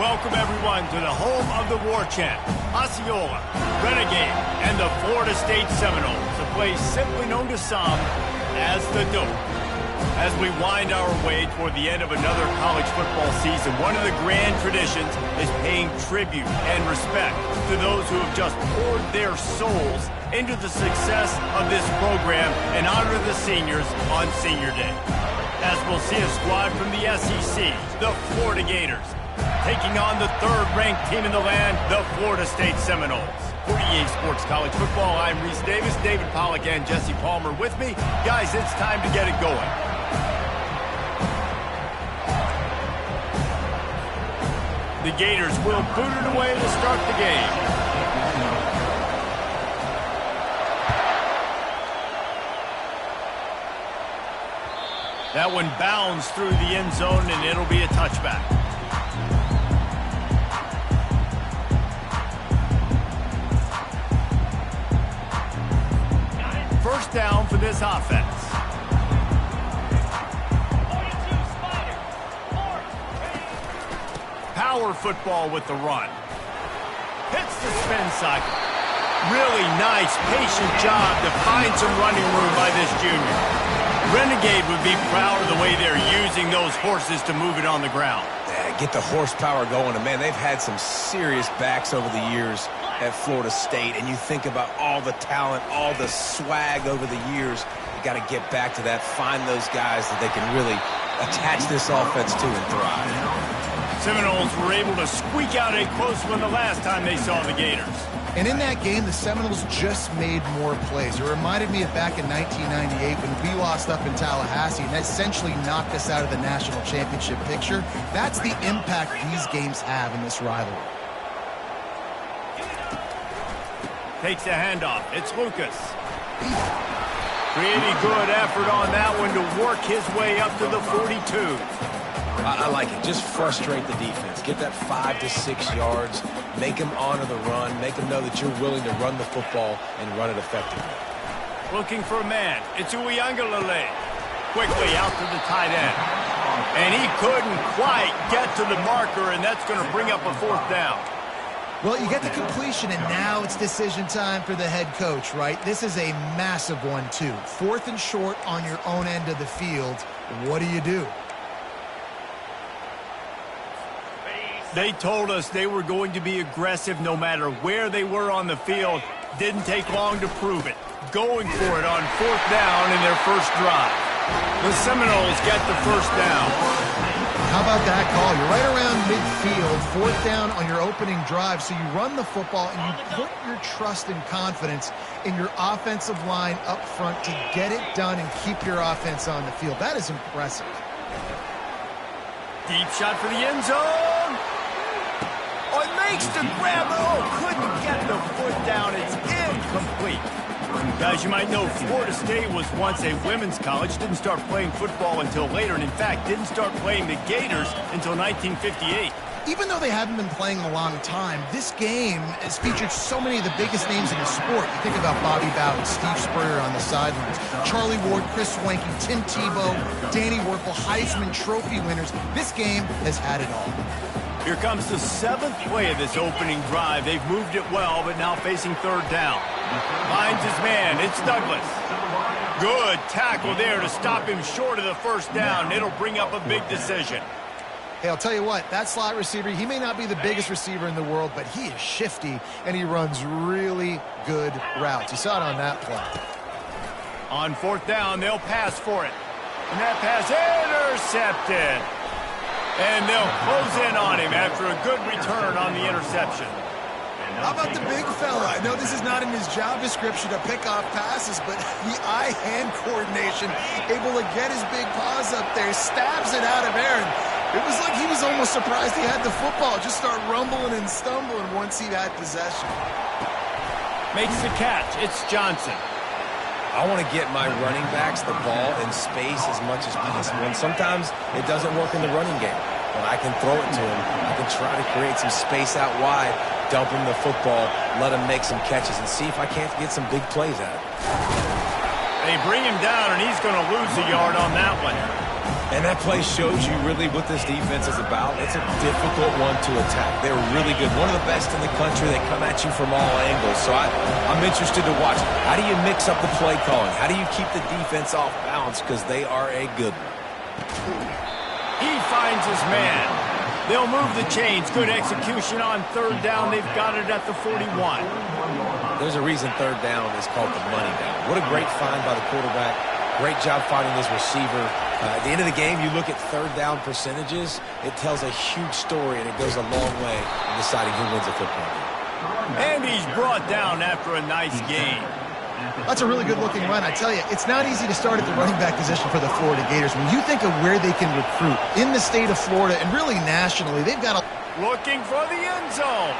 Welcome, everyone, to the home of the war chant, Osceola, Renegade, and the Florida State Seminoles, a place simply known to some as the Dope. As we wind our way toward the end of another college football season, one of the grand traditions is paying tribute and respect to those who have just poured their souls into the success of this program and honor the seniors on Senior Day. As we'll see a squad from the SEC, the Florida Gators, taking on the third-ranked team in the land, the Florida State Seminoles. For EA Sports College Football, I'm Reese Davis, David Pollack, and Jesse Palmer with me. Guys, it's time to get it going. The Gators will boot it away to start the game. That one bounds through the end zone, and it'll be a touchback. First down for this offense. Power football with the run. Hits the spin cycle. Really nice, patient job to find some running room by this junior. Renegade would be proud of the way they're using those horses to move it on the ground. Yeah, get the horsepower going. And, man, they've had some serious backs over the years at Florida State. And you think about all the talent, all the swag over the years. You got to get back to that, find those guys that they can really attach this offense to and thrive. Seminoles were able to squeak out a close one the last time they saw the Gators. And in that game, the Seminoles just made more plays. It reminded me of back in 1998 when we lost up in Tallahassee and that essentially knocked us out of the national championship picture. That's the impact these games have in this rivalry. Takes a handoff. It's Lucas. Pretty good effort on that one to work his way up to the 42. I like it. Just frustrate the defense. Get that 5 to 6 yards. Make them honor the run. Make them know that you're willing to run the football and run it effectively. Looking for a man. It's Uyangalele. Quickly out to the tight end. And he couldn't quite get to the marker, and that's going to bring up a fourth down. Well, you get the completion, and now it's decision time for the head coach, right? This is a massive one, too. 4th and short on your own end of the field. What do you do? They told us they were going to be aggressive no matter where they were on the field. Didn't take long to prove it. Going for it on 4th down in their first drive. The Seminoles get the first down. How about that call? You're right around midfield, 4th down on your opening drive, so you run the football and you put your trust and confidence in your offensive line up front to get it done and keep your offense on the field. That is impressive. Deep shot for the end zone. Oh, it makes the grab. Oh, couldn't get the foot down. It's incomplete. Guys, you might know Florida State was once a women's college, didn't start playing football until later, and in fact, didn't start playing the Gators until 1958. Even though they haven't been playing a long time, this game has featured so many of the biggest names in the sport. You think about Bobby Bowden, Steve Spurrier on the sidelines, Charlie Ward, Chris Swanky, Tim Tebow, Danny Werfel, Heisman Trophy winners. This game has had it all. Here comes the 7th play of this opening drive. They've moved it well, but now facing 3rd down. Finds his man. It's Douglas. Good tackle there to stop him short of the first down. It'll bring up a big decision. Hey, I'll tell you what, that slot receiver, he may not be the biggest receiver in the world, but he is shifty, and he runs really good routes. You saw it on that play. On 4th down, they'll pass for it. And that pass intercepted. And they'll close in on him after a good return on the interception. How about the big fella? I know this is not in his job description to pick off passes, but the eye-hand coordination, able to get his big paws up there, stabs it out of Aaron. It was like he was almost surprised he had the football. Just start rumbling and stumbling once he had possession. Makes the catch. It's Johnson. I want to get my running backs the ball in space as much as possible. And sometimes it doesn't work in the running game. When I can throw it to him, I can try to create some space out wide, dump him the football, let him make some catches, and see if I can't get some big plays out of it. They bring him down, and he's going to lose a yard on that one. And that play shows you really what this defense is about. It's a difficult one to attack. They're really good. One of the best in the country. They come at you from all angles. So I'm interested to watch. How do you mix up the play calling? How do you keep the defense off balance? Because they are a good one. He finds his man. They'll move the chains. Good execution on third down. They've got it at the 41. There's a reason third down is called the money down. What a great find by the quarterback. Great job finding his receiver. At the end of the game, you look at third down percentages. It tells a huge story, and it goes a long way in deciding who wins a football game. And he's brought down after a nice gain. That's a really good-looking run. I tell you, it's not easy to start at the running back position for the Florida Gators. When you think of where they can recruit in the state of Florida and really nationally, they've got a... Looking for the end zone.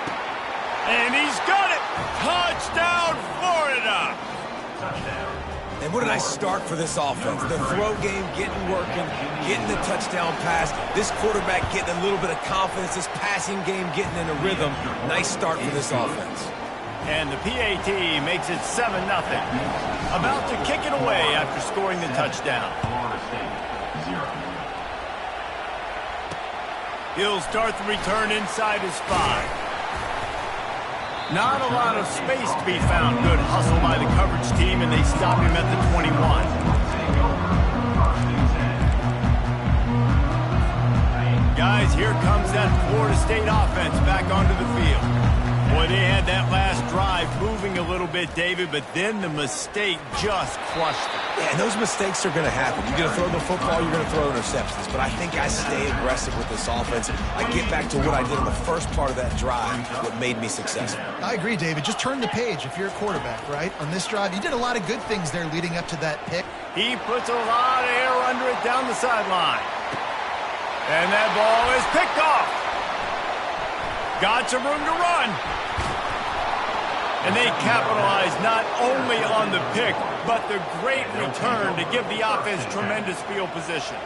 And he's got it. Touchdown, Florida. Touchdown. And what a nice start for this offense. The throw game getting working, getting the touchdown pass. This quarterback getting a little bit of confidence. This passing game getting in a rhythm. Nice start for this offense. And the PAT makes it 7-0. About to kick it away after scoring the touchdown. He'll start the return inside his 5. Not a lot of space to be found. Good hustle by the coverage team, and they stop him at the 21. Guys, here comes that Florida State offense back onto the field. Boy, they had that last drive moving a little bit, David, but then the mistake just crushed them. Yeah, and those mistakes are going to happen. You're going to throw the football, you're going to throw interceptions. But I think I stay aggressive with this offense. I get back to what I did in the first part of that drive, what made me successful. I agree, David. Just turn the page if you're a quarterback, right? On this drive, you did a lot of good things there leading up to that pick. He puts a lot of air under it down the sideline. And that ball is picked off. Got some room to run. And they capitalize not only on the pick, but the great return to give the offense tremendous field position.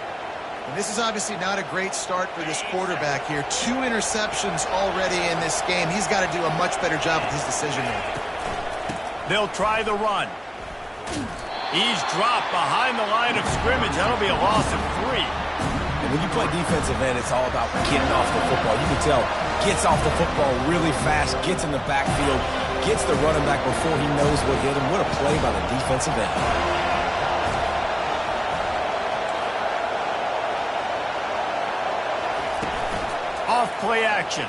And this is obviously not a great start for this quarterback here. 2 interceptions already in this game. He's got to do a much better job with his decision-making. They'll try the run. He's dropped behind the line of scrimmage. That'll be a loss of 3. And when you play defensive end, it's all about getting off the football. You can tell, gets off the football really fast, gets in the backfield, gets the running back before he knows what hit him. What a play by the defensive end. Off play action.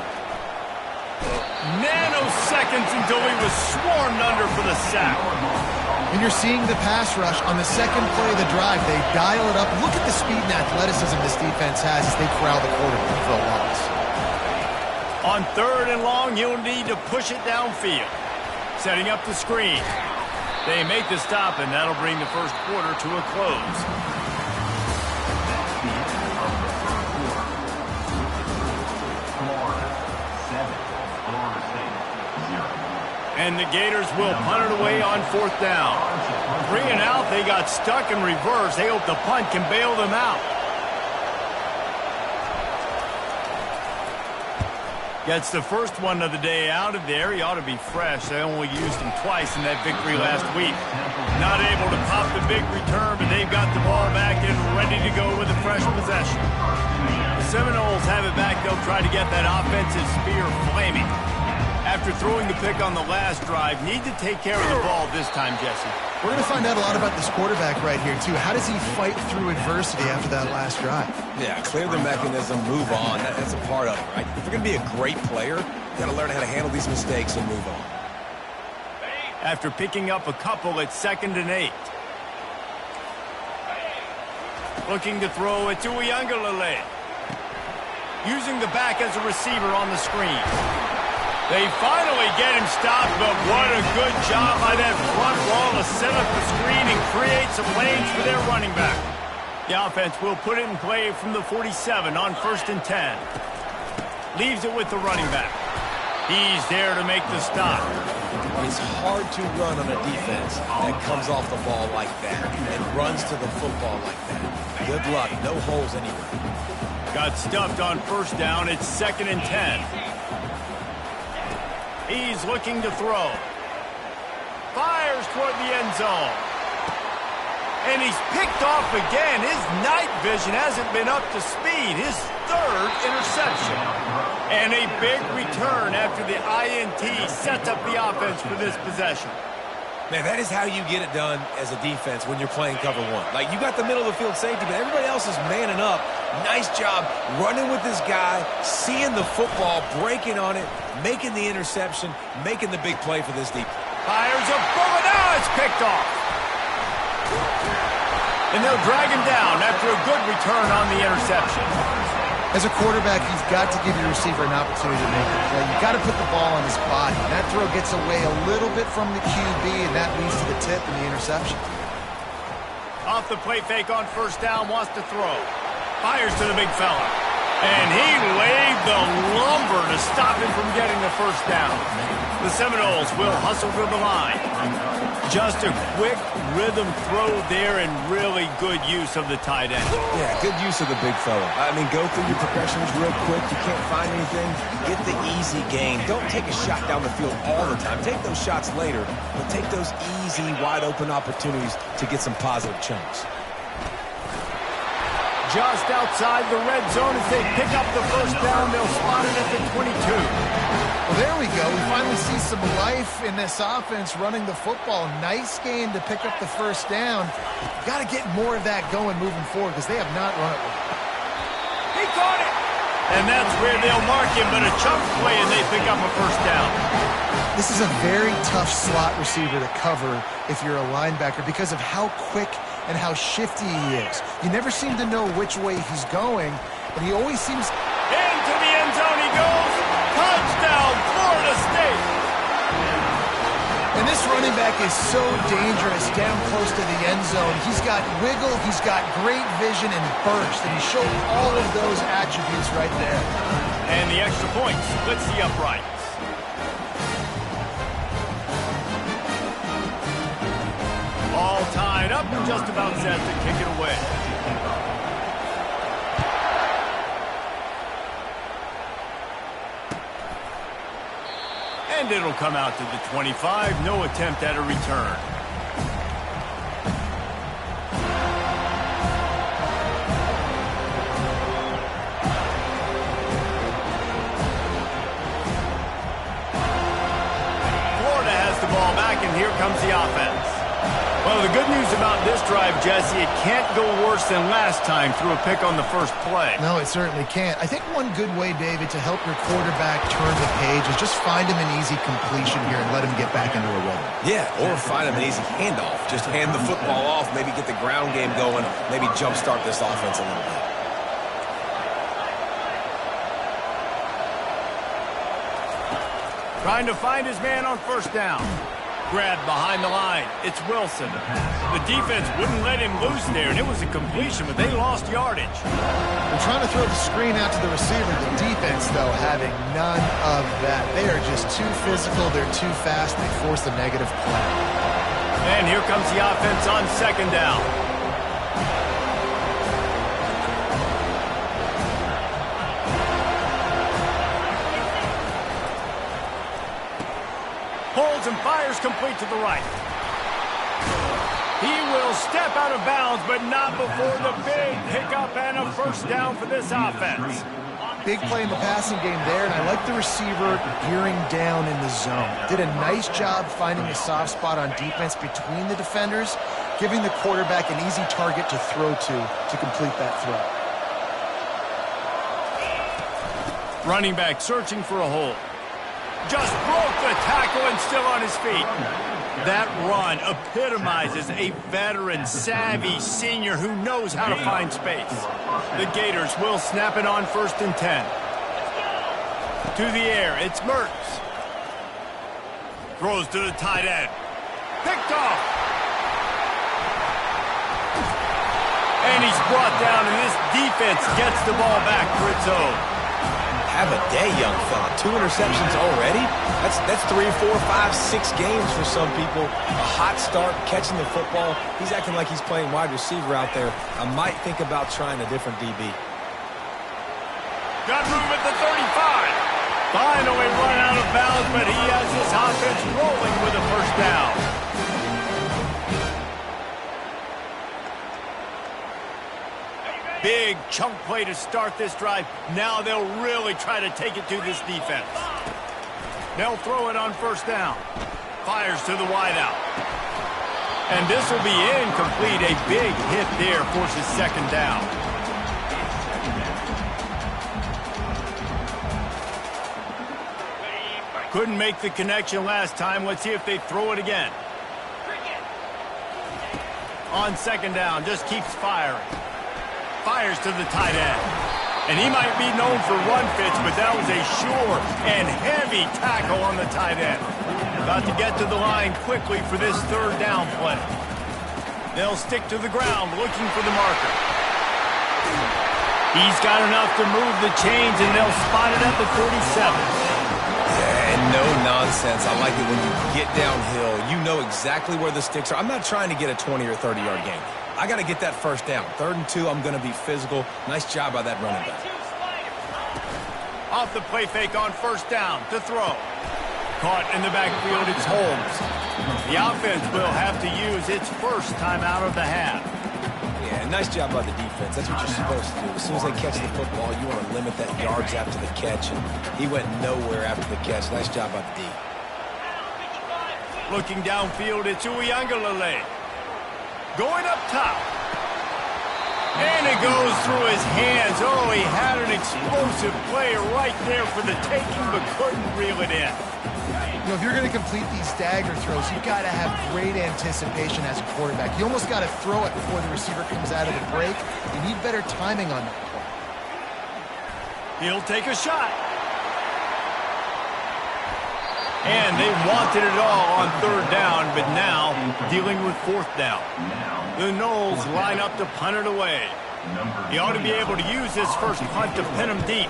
Nanoseconds until he was swarmed under for the sack. And you're seeing the pass rush on the second play of the drive. They dial it up. Look at the speed and athleticism this defense has as they corral the quarterback for a loss. On third and long, you'll need to push it downfield. Setting up the screen. They make the stop, and that'll bring the first quarter to a close. And the Gators will punt it away on 4th down. 3 and out, they got stuck in reverse. They hope the punt can bail them out. Gets the first one of the day out of there. He ought to be fresh. They only used him twice in that victory last week. Not able to pop the big return, but they've got the ball back and ready to go with a fresh possession. The Seminoles have it back. They'll try to get that offensive spear flaming. After throwing the pick on the last drive, need to take care of the ball this time, Jesse. We're going to find out a lot about this quarterback right here, too. How does he fight through adversity after that last drive? Yeah, clear the mechanism, move on. That's a part of it, right? If you're going to be a great player, you got to learn how to handle these mistakes and move on. After picking up a couple, it's 2nd and 8. Looking to throw it to Uiagalelei. Using the back as a receiver on the screen. They finally get him stopped, but what a good job by that front wall to set up the screen and create some lanes for their running back. The offense will put it in play from the 47 on 1st and 10. Leaves it with the running back. He's there to make the stop. It's hard to run on a defense that comes off the ball like that and runs to the football like that. Good luck. No holes anywhere. Got stuffed on 1st down. It's 2nd and 10. He's looking to throw. Fires toward the end zone. And he's picked off again. His night vision hasn't been up to speed. His third interception. And a big return after the INT sets up the offense for this possession. Man, that is how you get it done as a defense when you're playing cover one. Like, you got the middle of the field safety, but everybody else is manning up. Nice job running with this guy, seeing the football, breaking on it, making the interception, making the big play for this defense. Fires a bullet. Now it's picked off. And they'll drag him down after a good return on the interception. As a quarterback, you've got to give your receiver an opportunity to make a play. You've got to put the ball on his body. That throw gets away a little bit from the QB, and that leads to the tip and the interception. Off the play fake on first down, wants to throw. Fires to the big fella. And he laid the lumber to stop him from getting the first down. The Seminoles will hustle to the line. Just a quick rhythm throw there and really good use of the tight end. Yeah, good use of the big fella. I mean, go through your progressions real quick. You can't find anything. Get the easy gain. Don't take a shot down the field all the time. Take those shots later, but take those easy, wide-open opportunities to get some positive chunks. Just outside the red zone as they pick up the first down. They'll spot it at the 22. Well, there we go. We finally see some life in this offense running the football. Nice game to pick up the first down. Got to get more of that going moving forward because they have not run it well. He caught it. And that's where they'll mark him, but a chunk play and they pick up a first down. This is a very tough slot receiver to cover if you're a linebacker because of how quick and how shifty he is. You never seem to know which way he's going, but he always seems... Into the end zone he goes. Touchdown, Florida State. And this running back is so dangerous down close to the end zone. He's got wiggle, he's got great vision and burst, and he showed all of those attributes right there. And the extra point splits the uprights. All tied up and just about set to kick it away. And it'll come out to the 25. No attempt at a return. Florida has the ball back, and here comes the offense. Well, the good news about this drive, Jesse, it can't go worse than last time through a pick on the first play. No, it certainly can't. I think one good way, David, to help your quarterback turn the page is just find him an easy completion here and let him get back into a rhythm. Yeah, or find him an easy handoff. Just hand the football off, maybe get the ground game going, maybe jumpstart this offense a little bit. Trying to find his man on first down. Grabbed behind the line. It's Wilson. The defense wouldn't let him loose there, and it was a completion, but they lost yardage. They're trying to throw the screen out to the receiver. The defense, though, having none of that. They are just too physical. They're too fast. They force a negative play. And here comes the offense on second down. Pulls and fires complete to the right. He will step out of bounds, but not before the big pickup and a first down for this offense. Big play in the passing game there, and I like the receiver gearing down in the zone. Did a nice job finding a soft spot on defense between the defenders, giving the quarterback an easy target to throw to complete that throw. Running back searching for a hole. Just broke the tackle and still on his feet. That run epitomizes a veteran, savvy senior who knows how to find space. The Gators will snap it on 1st and 10. To the air, it's Mertz. Throws to the tight end. Picked off. And he's brought down, and this defense gets the ball back for its own. Have a day, young fella. 2 interceptions already? That's 3, 4, 5, 6 games for some people. A hot start, catching the football. He's acting like he's playing wide receiver out there. I might think about trying a different DB. Got room at the 35. Finally run out of bounds, but he has his offense rolling with a first down. Big chunk play to start this drive. Now they'll really try to take it to this defense. They'll throw it on first down. Fires to the wideout. And this will be incomplete. A big hit there forces second down. Couldn't make the connection last time. Let's see if they throw it again. On second down, just keeps firing. Fires to the tight end. And he might be known for run fits, but that was a sure and heavy tackle on the tight end. About to get to the line quickly for this third down play. They'll stick to the ground looking for the marker. He's got enough to move the chains, and they'll spot it at the 47. And no nonsense. I like it when you get downhill. You know exactly where the sticks are. I'm not trying to get a 20 or 30-yard gain. I got to get that first down. 3rd and 2, I'm going to be physical. Nice job by that running back. Off the play fake on first down to throw. Caught in the backfield, it's Holmes. The offense will have to use its first time out of the half. Yeah, nice job by the defense. That's what you're supposed to do. As soon as they catch the football, you want to limit that yards after the catch. And he went nowhere after the catch. Nice job by the D. Looking downfield, it's Uiagalelei. Going up top. And it goes through his hands. Oh, he had an explosive play right there for the taking, but couldn't reel it in. You know, if you're going to complete these dagger throws, you've got to have great anticipation as a quarterback. You almost got to throw it before the receiver comes out of the break. You need better timing on that play. He'll take a shot. And they wanted it all on 3rd down, but now dealing with 4th down. The Noles line up to punt it away. He ought to be able to use his first punt to pin him deep.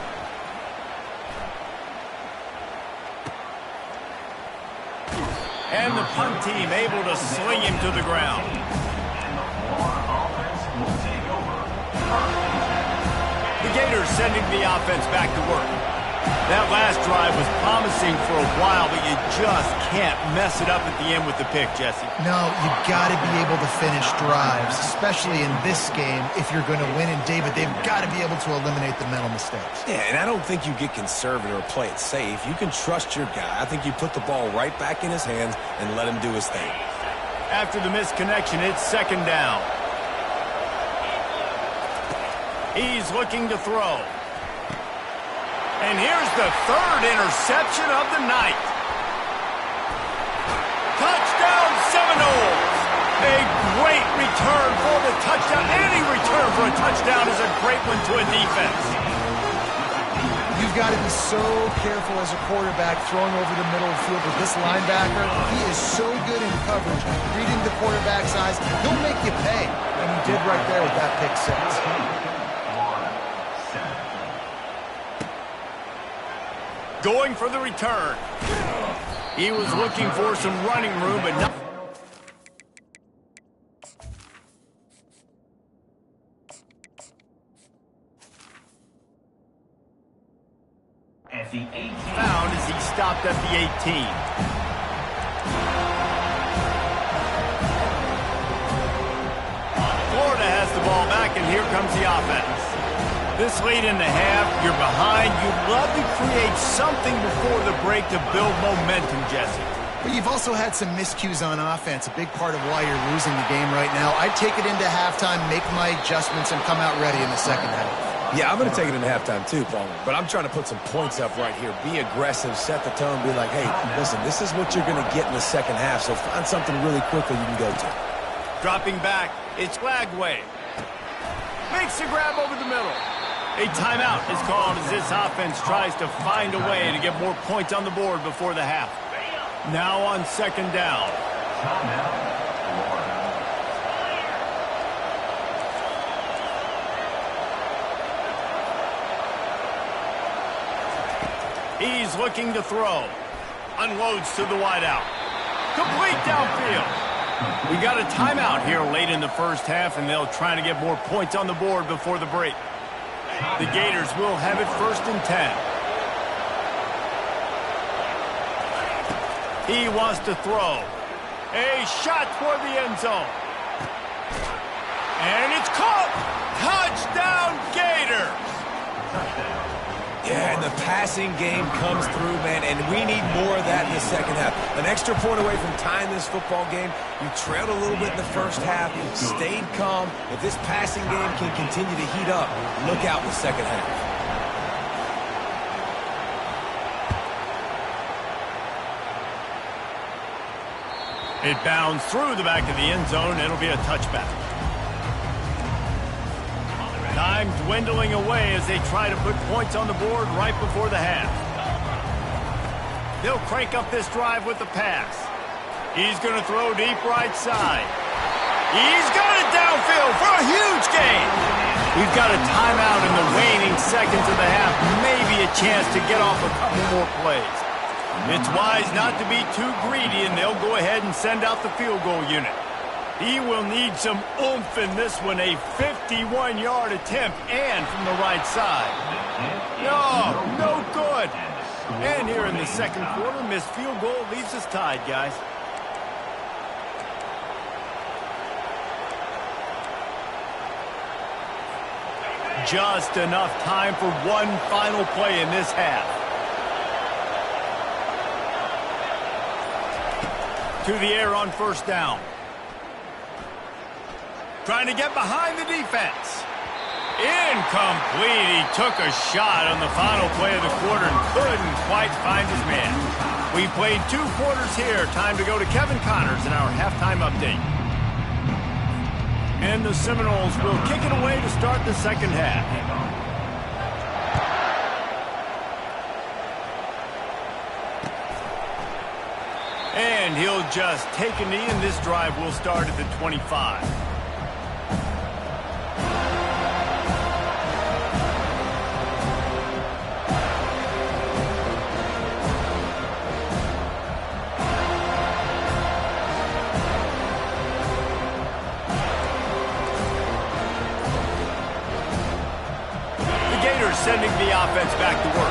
And the punt team able to sling him to the ground. The Gators sending the offense back to work. That last drive was promising for a while, but you just can't mess it up at the end with the pick, Jesse. No, you've got to be able to finish drives, especially in this game if you're going to win. And, David, they've got to be able to eliminate the mental mistakes. Yeah, and I don't think you get conservative or play it safe. You can trust your guy. I think you put the ball right back in his hands and let him do his thing. After the missed connection, it's second down. He's looking to throw. And here's the 3rd interception of the night. Touchdown Seminoles! A great return for the touchdown. Any return for a touchdown is a great one to a defense. You've got to be so careful as a quarterback throwing over the middle of the field with this linebacker. He is so good in coverage, reading the quarterback's eyes. He'll make you pay, and he did right there with that pick 6. Going for the return. He was looking for some running room, but not. At the 18. Found as he stopped at the 18. Florida has the ball back, and here comes the offense. This late in the half, you're behind. You'd love to create something before the break to build momentum, Jesse. But you've also had some miscues on offense, a big part of why you're losing the game right now. I'd take it into halftime, make my adjustments, and come out ready in the second half. Yeah, I'm going to take it into halftime too, Palmer. But I'm trying to put some points up right here. Be aggressive, set the tone, be like, hey, listen, this is what you're going to get in the second half, so find something really quickly you can go to. Dropping back, it's Lagway. Makes the grab over the middle. A timeout is called as this offense tries to find a way to get more points on the board before the half. Now on second down. He's looking to throw. Unloads to the wideout. Complete downfield. We got a timeout here late in the first half, and they'll try to get more points on the board before the break. The Gators will have it 1st and 10. He wants to throw. A shot toward the end zone. And it's caught. Touchdown, Yeah, and the passing game comes through, man, and we need more of that in the second half. An extra point away from tying this football game. You trailed a little bit in the first half, stayed calm. If this passing game can continue to heat up, look out in the second half. It bounds through the back of the end zone. It'll be a touchback. Time dwindling away as they try to put points on the board right before the half. They'll crank up this drive with the pass. He's going to throw deep right side. He's got it downfield for a huge gain. We've got a timeout in the waning seconds of the half. Maybe a chance to get off a couple more plays. It's wise not to be too greedy, and they'll go ahead and send out the field goal unit. He will need some oomph in this one, a 51-yard attempt, and from the right side. No good. And here in the second quarter, missed field goal leaves us tied, guys. Just enough time for one final play in this half. To the air on first down. Trying to get behind the defense. Incomplete. He took a shot on the final play of the quarter and couldn't quite find his man. We played 2 quarters here. Time to go to Kevin Connors in our halftime update. And the Seminoles will kick it away to start the second half. And he'll just take a knee, and this drive will start at the 25. Sending the offense back to work.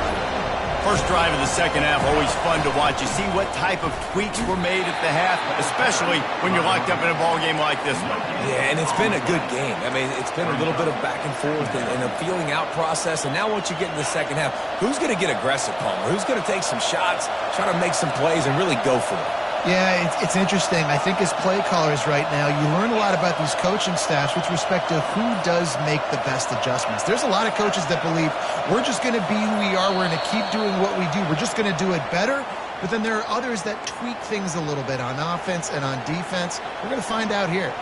First drive of the second half, always fun to watch. You see what type of tweaks were made at the half, especially when you're locked up in a ball game like this one. Yeah, and it's been a good game. I mean, it's been a little bit of back and forth and a feeling out process. And now once you get in the second half, who's going to get aggressive, Palmer? Who's going to take some shots, try to make some plays, and really go for it? Yeah, it's interesting. I think as play callers right now, you learn a lot about these coaching staffs with respect to who does make the best adjustments. There's a lot of coaches that believe we're just going to be who we are. We're going to keep doing what we do. We're just going to do it better. But then there are others that tweak things a little bit on offense and on defense. We're going to find out here.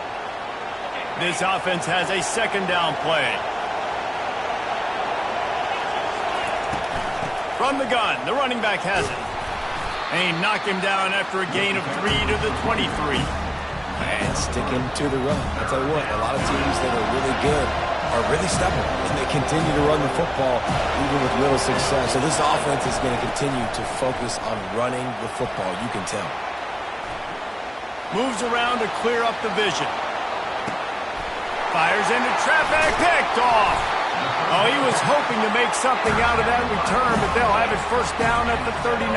This offense has a second down play. From the gun, the running back has it. And he knocked him down after a gain of 3 to the 23. And sticking to the run. I'll tell you what, a lot of teams that are really good are really stubborn, and they continue to run the football even with little success. So this offense is going to continue to focus on running the football, you can tell. Moves around to clear up the vision. Fires into traffic, picked off. Oh, he was hoping to make something out of that return, but they'll have it first down at the 39.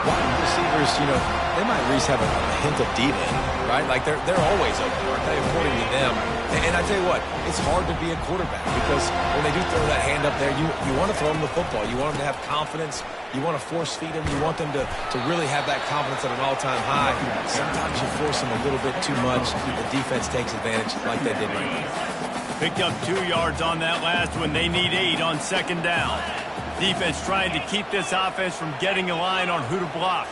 Wide receivers, you know, they might at least have a hint of diva in them, right? Like they're always open, aren't they, according to them? And I tell you what, it's hard to be a quarterback because when they do throw that hand up there, you want to throw them the football. You want them to have confidence. You want to force feed them. You want them to really have that confidence at an all-time high. Sometimes you force them a little bit too much. The defense takes advantage like they did right now. Picked up 2 yards on that last one. They need 8 on second down. Defense trying to keep this offense from getting a line on who to block.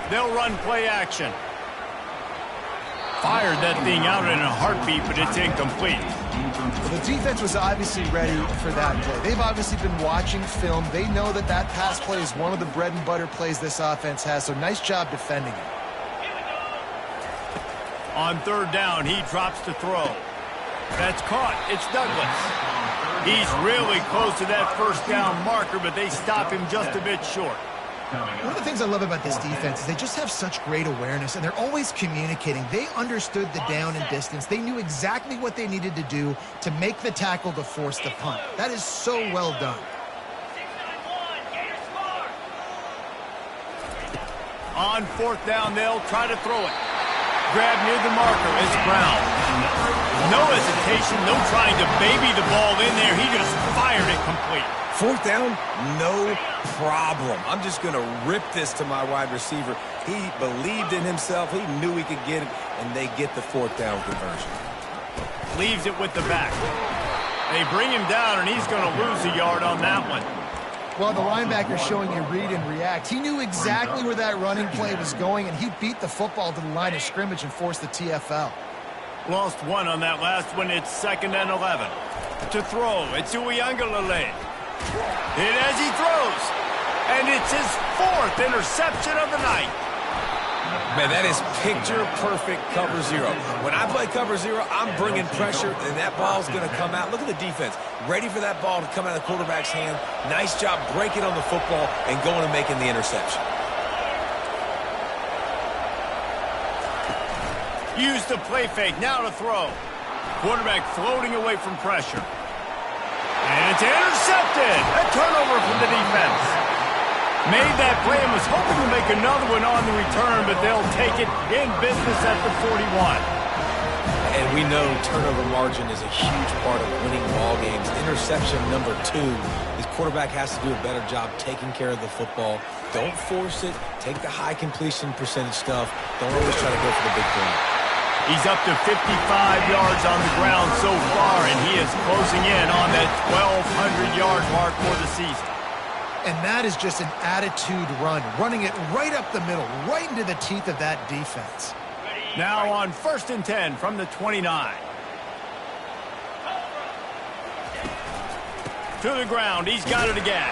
They'll run play action. Fired that thing out in a heartbeat, but it's incomplete. The defense was obviously ready for that play. They've obviously been watching film. They know that that pass play is one of the bread and butter plays this offense has, so nice job defending it. On third down, he drops to throw. That's caught. It's Douglas. He's really close to that first down marker, but they stop him just a bit short. One of the things I love about this defense is they just have such great awareness, and they're always communicating. They understood the down and distance. They knew exactly what they needed to do to make the tackle to force the punt. That is so well done. On fourth down, they'll try to throw it. Grab near the marker. It's Brown. No hesitation, no trying to baby the ball in there. He just fired it complete. Fourth down, no problem. I'm just going to rip this to my wide receiver. He believed in himself. He knew he could get it, and they get the fourth down conversion. Leaves it with the back. They bring him down, and he's going to lose a yard on that one. Well, the linebacker's showing you read and react. He knew exactly where that running play was going, and he beat the football to the line of scrimmage and forced the TFL. Lost one on that last one. It's 2nd and 11. To throw, it's Uiagalelei. And as he throws, and it's his 4th interception of the night. Man, that is picture-perfect cover zero. When I play cover zero, I'm bringing pressure, and that ball's going to come out. Look at the defense. Ready for that ball to come out of the quarterback's hand. Nice job breaking on the football and going and making the interception. Use the play fake, now to throw. Quarterback floating away from pressure. And it's intercepted. A turnover from the defense. Made that play and was hoping to make another one on the return, but they'll take it in business at the 41. And we know turnover margin is a huge part of winning ball games. Interception number 2. His quarterback has to do a better job taking care of the football. Don't force it. Take the high completion percentage stuff. Don't always try to go for the big play. He's up to 55 yards on the ground so far, and he is closing in on that 1,200-yard mark for the season. And that is just an attitude run, running it right up the middle, right into the teeth of that defense. Now on 1st and 10 from the 29. To the ground, he's got it again.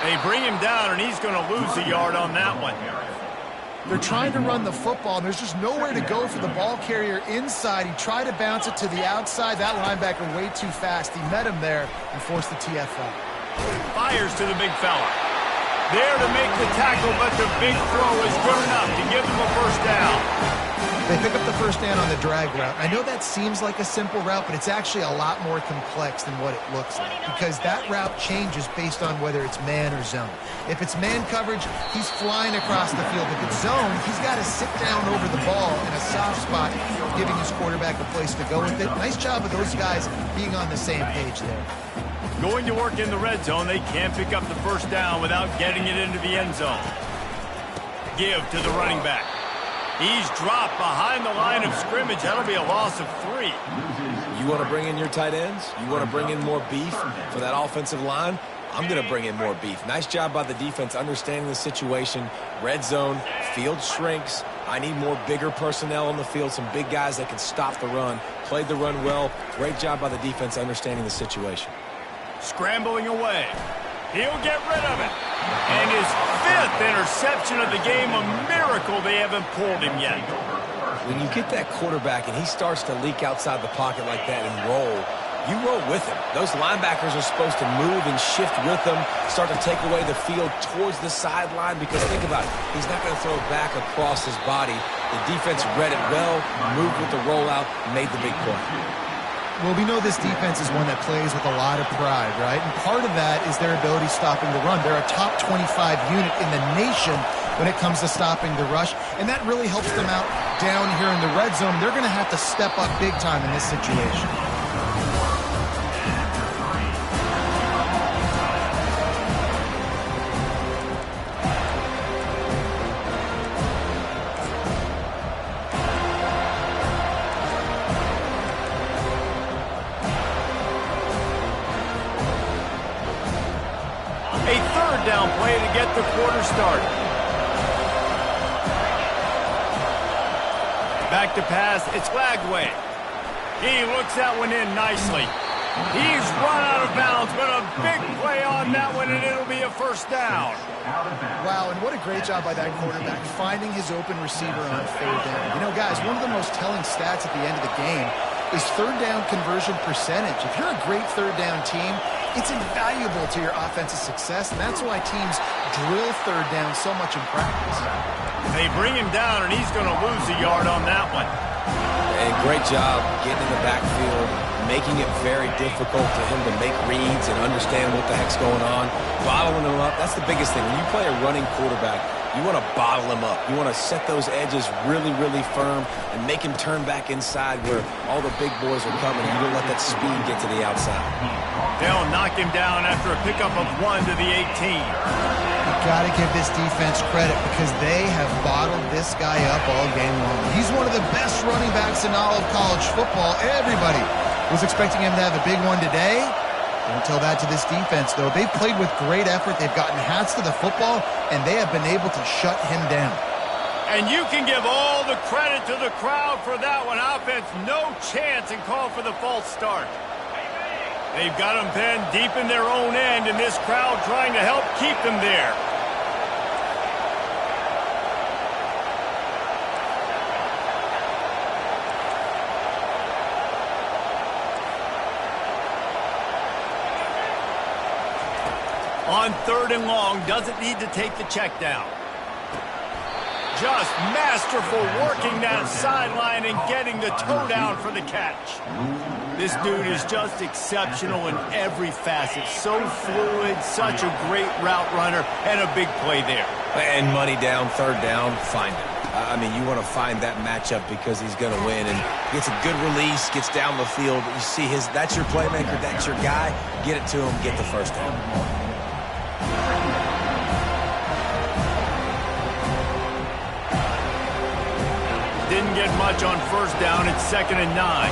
They bring him down, and he's going to lose a yard on that one. They're trying to run the football, and there's just nowhere to go for the ball carrier inside. He tried to bounce it to the outside. That linebacker way too fast. He met him there and forced the TFL. Fires to the big fella. There to make the tackle, but the big throw is good enough to give them a first down. They pick up the first down on the drag route. I know that seems like a simple route, but it's actually a lot more complex than what it looks like because that route changes based on whether it's man or zone. If it's man coverage, he's flying across the field. If it's zone, he's got to sit down over the ball in a soft spot, giving his quarterback a place to go with it. Nice job of those guys being on the same page there. Going to work in the red zone, they can't pick up the first down without getting it into the end zone. Give to the running back. He's dropped behind the line of scrimmage. That'll be a loss of 3. You want to bring in your tight ends? You want to bring in more beef for that offensive line? I'm going to bring in more beef. Nice job by the defense understanding the situation. Red zone, field shrinks. I need more bigger personnel on the field, some big guys that can stop the run. Played the run well. Great job by the defense understanding the situation. Scrambling away. He'll get rid of it. And his 5th interception of the game, a miracle they haven't pulled him yet. When you get that quarterback and he starts to leak outside the pocket like that and roll, you roll with him. Those linebackers are supposed to move and shift with him, start to take away the field towards the sideline because think about it. He's not going to throw it back across his body. The defense read it well, moved with the rollout, made the big play. Well, we know this defense is one that plays with a lot of pride, right? And part of that is their ability stopping the run. They're a top 25 unit in the nation when it comes to stopping the rush, and that really helps them out down here in the red zone. They're going to have to step up big time in this situation. Down play to get the quarter started. Back to pass, it's Lagway. He looks that one in nicely. He's run out of bounds, but a big play on that one, and it'll be a first down. Wow, and what a great job by that quarterback, finding his open receiver on 3rd down. You know, guys, one of the most telling stats at the end of the game is 3rd down conversion percentage. If you're a great 3rd down team, it's invaluable to your offensive success, and that's why teams drill 3rd down so much in practice. They bring him down, and he's going to lose a yard on that one. And great job getting in the backfield, making it very difficult for him to make reads and understand what the heck's going on, bottling him up. That's the biggest thing. When you play a running quarterback, You want to bottle him up. You want to set those edges really, really firm and make him turn back inside where all the big boys are coming. You don't let that speed get to the outside. They'll knock him down after a pickup of 1 to the 18. You got to give this defense credit because they have bottled this guy up all game long. He's one of the best running backs in all of college football. Everybody was expecting him to have a big one today. Don't tell that to this defense, though. They've played with great effort. They've gotten hats to the football, and they have been able to shut him down. And you can give all the credit to the crowd for that one. Offense, no chance, and call for the false start. They've got them pinned deep in their own end, and this crowd trying to help keep them there. On 3rd and long, doesn't need to take the check down. Just masterful working that sideline and getting the toe down for the catch. This dude is just exceptional in every facet. So fluid, such a great route runner, and a big play there. And money down, 3rd down, find him. I mean, you want to find that matchup because he's going to win. And gets a good release, gets down the field. You see that's your playmaker, that's your guy. Get it to him, get the 1st down. Didn't get much on 1st down. It's 2nd and 9.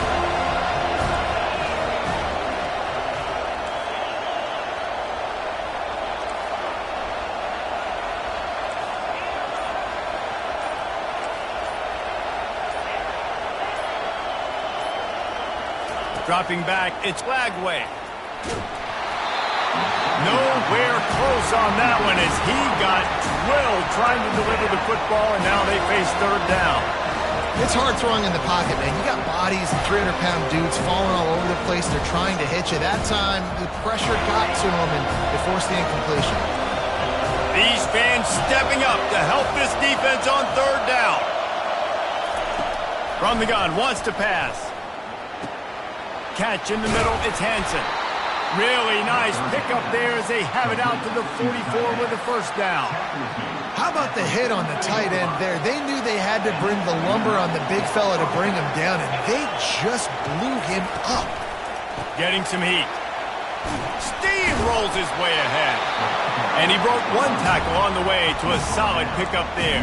Dropping back, it's Flagway. Nowhere close on that one as he got drilled trying to deliver the football, and now they face 3rd down. It's hard throwing in the pocket, man. You got bodies and 300-pound dudes falling all over the place. They're trying to hit you. That time, the pressure got to them, and they forced the incompletion. These fans stepping up to help this defense on 3rd down. From the gun, wants to pass. Catch in the middle, it's Hansen. Really nice pickup there as they have it out to the 44 with the 1st down. How about the hit on the tight end there? They knew they had to bring the lumber on the big fella to bring him down, and they just blew him up. Getting some heat. Steamrolls his way ahead. And he broke 1 tackle on the way to a solid pickup there.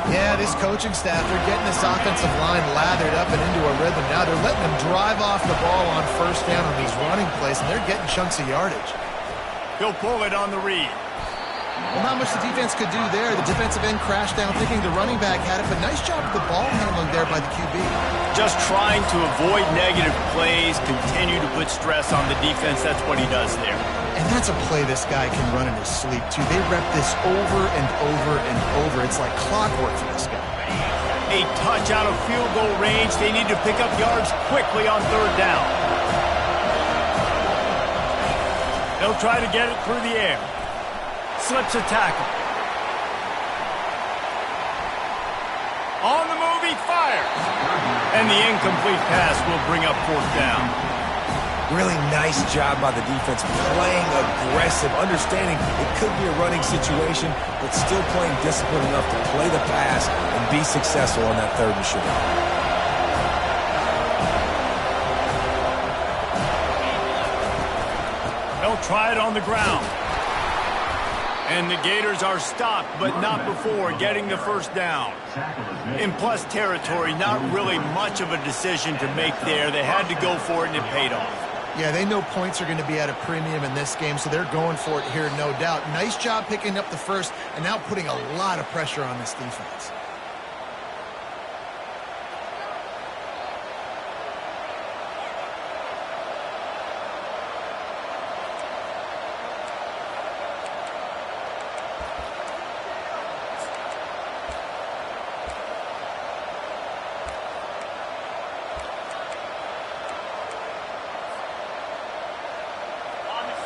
Yeah, this coaching staff, they're getting this offensive line lathered up and into a rhythm. Now they're letting them drive off the ball on 1st down on these running plays, and they're getting chunks of yardage. He'll pull it on the read. Well, not much the defense could do there. The defensive end crashed down thinking the running back had it, but nice job with the ball handling there by the QB. Just trying to avoid negative plays, continue to put stress on the defense. That's what he does there. And that's a play this guy can run in his sleep, too. They rep this over and over and over. It's like clockwork for this guy. A touch out of field goal range. They need to pick up yards quickly on 3rd down. They'll try to get it through the air. Slips a tackle. On the move, he fires. And the incomplete pass will bring up 4th down. Really nice job by the defense, playing aggressive, understanding it could be a running situation, but still playing disciplined enough to play the pass and be successful on that 3rd and short. They'll try it on the ground. And the Gators are stopped, but not before getting the 1st down. In plus territory, not really much of a decision to make there. They had to go for it, and it paid off. Yeah, they know points are going to be at a premium in this game, so they're going for it here, no doubt. Nice job picking up the 1st and now putting a lot of pressure on this defense.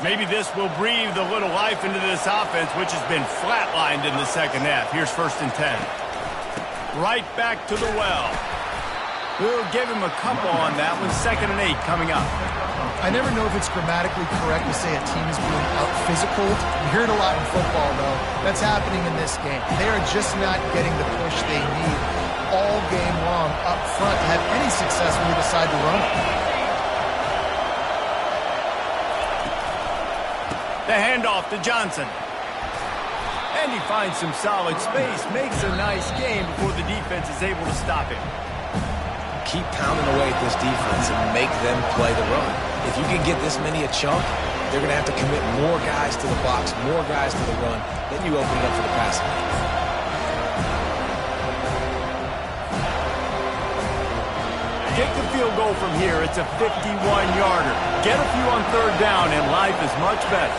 Maybe this will breathe a little life into this offense, which has been flatlined in the 2nd half. Here's 1st and 10. Right back to the well. We'll give him a couple on that one. 2nd and 8 coming up. I never know if it's grammatically correct to say a team is being out-physical. You hear it a lot in football, though. That's happening in this game. They are just not getting the push they need all game long up front to have any success when they decide to run it. The handoff to Johnson. And he finds some solid space, makes a nice game before the defense is able to stop him. Keep pounding away at this defense and make them play the run. If you can get this many a chunk, they're going to have to commit more guys to the box, more guys to the run. Then you open it up for the passing game. Get the field goal from here. It's a 51-yarder. Get a few on 3rd down, and life is much better.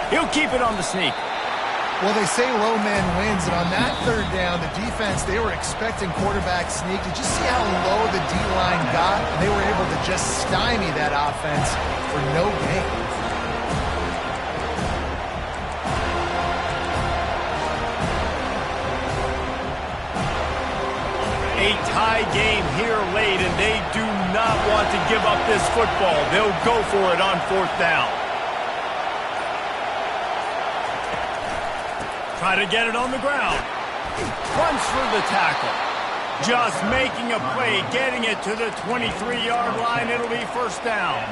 He'll keep it on the sneak. Well, they say low man wins, and on that 3rd down, the defense, they were expecting quarterback sneak. Did you see how low the D-line got? And they were able to just stymie that offense for no gain. A tie game here late, and they do not want to give up this football. They'll go for it on 4th down. Try to get it on the ground. Runs for the tackle. Just making a play, getting it to the 23-yard line. It'll be 1st down.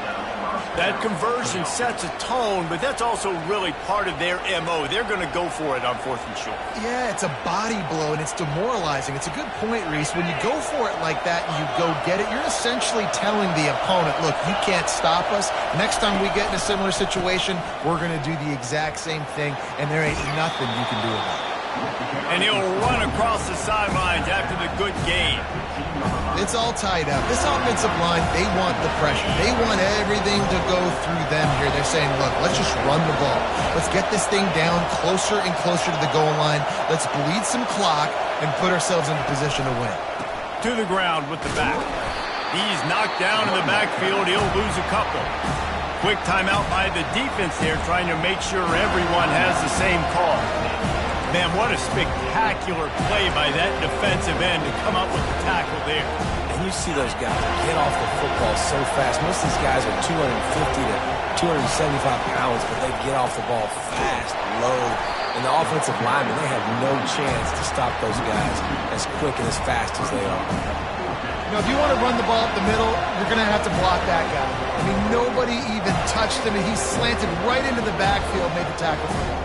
That conversion sets a tone, but that's also really part of their MO. They're going to go for it on 4th and short. Yeah, it's a body blow, and it's demoralizing. It's a good point, Reese. When you go for it like that and you go get it, you're essentially telling the opponent, look, you can't stop us. Next time we get in a similar situation, we're going to do the exact same thing, and there ain't nothing you can do about it. And he'll run across the sidelines after the good game. It's all tied up. This offensive line, they want the pressure. They want everything to go through them here. They're saying, look, let's just run the ball. Let's get this thing down closer and closer to the goal line. Let's bleed some clock and put ourselves into position to win. To the ground with the back. He's knocked down in the backfield. He'll lose a couple. Quick timeout by the defense there, trying to make sure everyone has the same call. Man, what a spectacular play by that defensive end to come up with the tackle there. And you see those guys get off the football so fast. Most of these guys are 250 to 275 pounds, but they get off the ball fast, low. And the offensive linemen, they have no chance to stop those guys as quick and as fast as they are. You know, if you want to run the ball up the middle, you're going to have to block that guy. I mean, nobody even touched him, and he slanted right into the backfield, made the tackle for loss.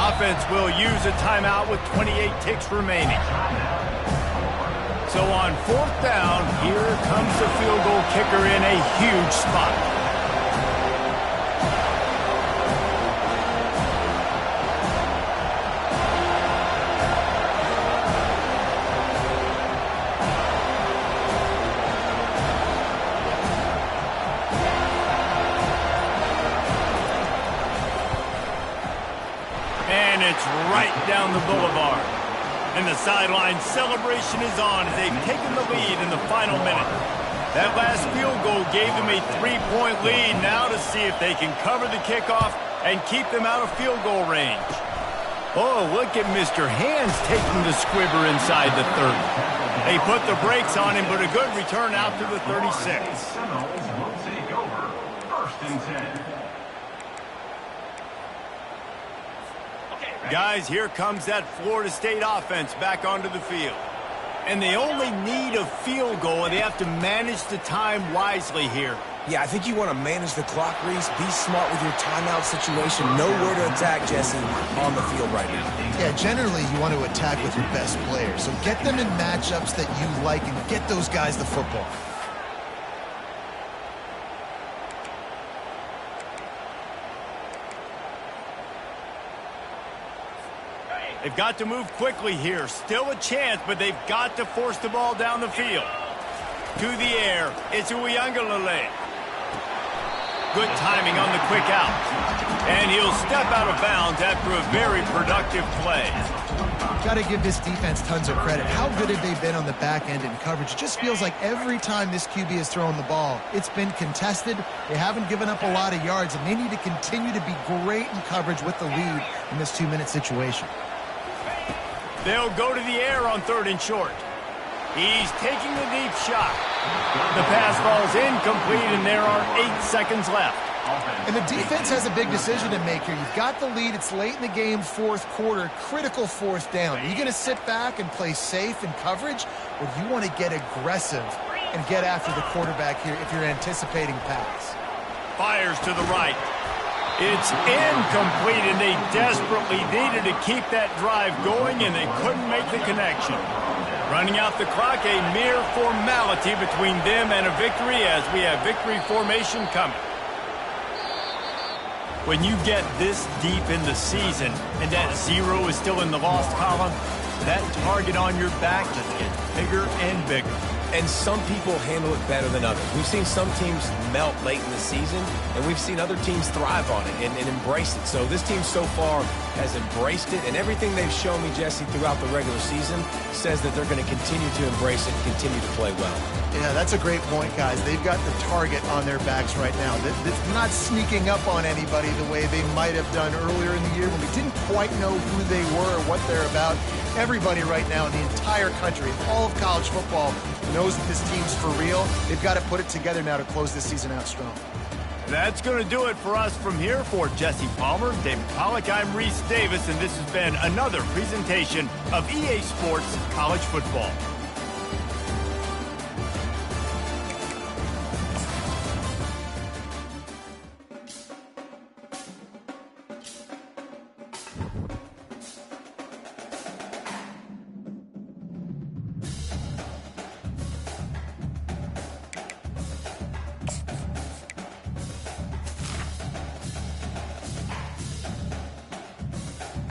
Offense will use a timeout with 28 ticks remaining. So on 4th down, here comes the field goal kicker in a huge spot. And it's right down the boulevard. And the sideline celebration is on as they've taken the lead in the final minute. That last field goal gave them a 3-point lead. Now to see if they can cover the kickoff and keep them out of field goal range. Oh, look at Mr. Hands taking the squibber inside the 30. They put the brakes on him, but a good return out to the 36. Will take over 1st and 10. Guys, here comes that Florida State offense back onto the field. And they only need a field goal, and they have to manage the time wisely here. Yeah, I think you want to manage the clock, Reese. Be smart with your timeout situation. Know where to attack, Jesse, on the field right now. Yeah, generally you want to attack with your best players. So get them in matchups that you like and get those guys the football. They've got to move quickly here. Still a chance, but they've got to force the ball down the field. To the air, it's Uiagalelei. Good timing on the quick out. And he'll step out of bounds after a very productive play. Got to give this defense tons of credit. How good have they been on the back end in coverage? It just feels like every time this QB has thrown the ball, it's been contested. They haven't given up a lot of yards, and they need to continue to be great in coverage with the lead in this 2-minute situation. They'll go to the air on 3rd and short. He's taking the deep shot. The pass falls incomplete, and there are 8 seconds left. And the defense has a big decision to make here. You've got the lead. It's late in the game, 4th quarter, critical 4th down. Are you going to sit back and play safe in coverage, or do you want to get aggressive and get after the quarterback here if you're anticipating pass? Fires to the right. It's incomplete, and they desperately needed to keep that drive going, and they couldn't make the connection. Running out the clock, a mere formality between them and a victory as we have victory formation coming. When you get this deep in the season and that 0 is still in the lost column, that target on your back just gets bigger and bigger. And some people handle it better than others. We've seen some teams melt late in the season, and we've seen other teams thrive on it and embrace it. So this team so far has embraced it, and everything they've shown me, Jesse, throughout the regular season says that they're going to continue to embrace it and continue to play well. Yeah, that's a great point, guys. They've got the target on their backs right now. It's not sneaking up on anybody the way they might have done earlier in the year when we didn't quite know who they were or what they're about. Everybody right now in the entire country, all of college football, knows that this team's for real. They've got to put it together now to close this season out strong. That's going to do it for us from here. For Jesse Palmer, David Pollack, I'm Reese Davis, and this has been another presentation of EA Sports College Football.